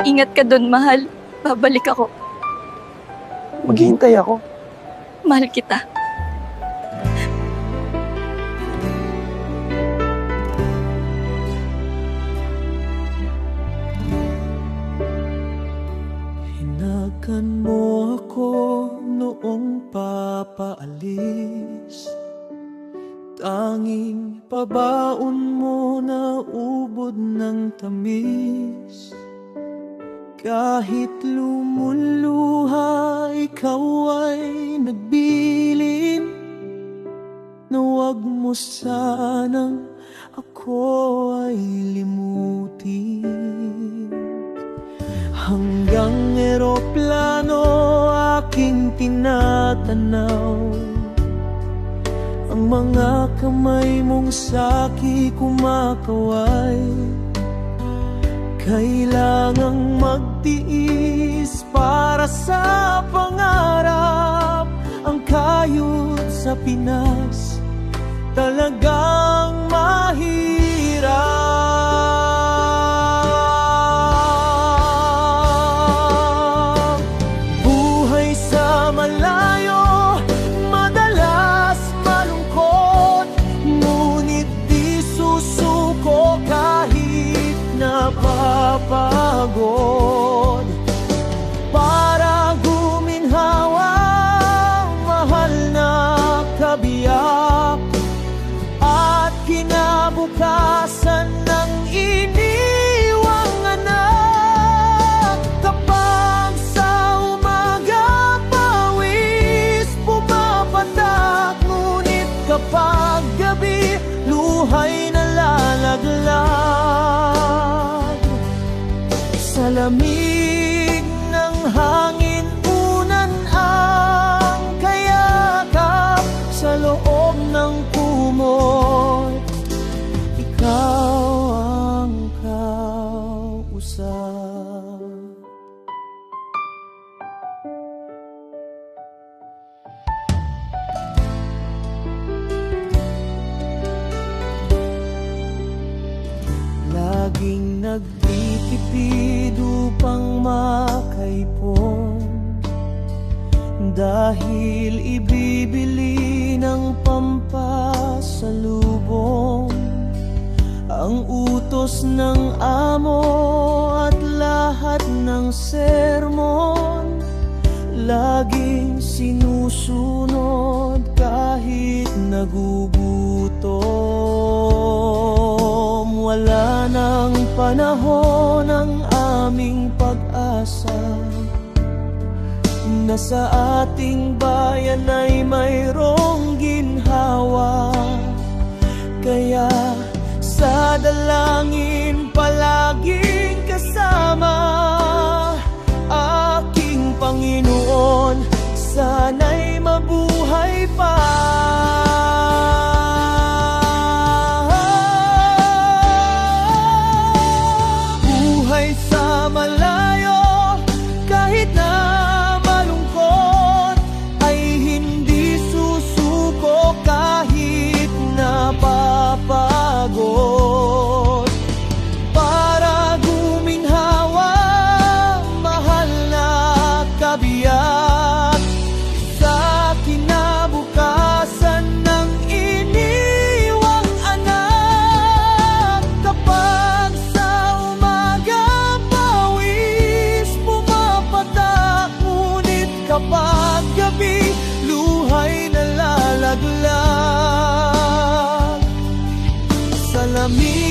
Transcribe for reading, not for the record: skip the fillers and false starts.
Ingat ka dun, mahal. Babalik ako. Maghihintay ako. Mahal kita. Hinagan mo ako noong papaalis. Tanging pabaon mo na ubod ng tamis. Kahit lumuluha, ikaw ay nagbilin na wag mo sanang ako ay limutin. Hanggang eroplano aking tinatanaw, ang mga kamay mong sa'ki kumakaway. Kailangang magtiis para sa pangarap. Ang kayod sa Pinas talagang mahirap. Buhay sa malayo, madalas malungkot, ngunit di susuko kahit napapagod. Para guminhawa, mahal na kabiyak, at kinabukasan ng iniwang anak. Kapag sa umaga pawis pumapatak, ngunit kapag gabi luhay nalalaglag. Sa lamig ng hangin unan ang kayakap, sa loob ng kumot ikaw ang kausap. Laging nagtitipid upang makaipon, dahil ibibili ng pampasalubong. Ang utos ng amo at lahat ng sermon, laging sinusunod kahit nagugutom. Wala nang panahon ang aming pag-asa na sa ating bayan ay mayroong ginhawa. Kaya sa dalangin palaging kasama aking Panginoon, sana'y mabuhay pa. Buhay sa malayo, kahit na malungkot, ay hindi susuko kahit napapagod. Para guminhawa, mahal na kabiyak, sa kinabukasan ng iniwang anak. Kapag sa umaga pawis pumapatak, ngunit kapag gabi luhay nalalaglag. Sa lamig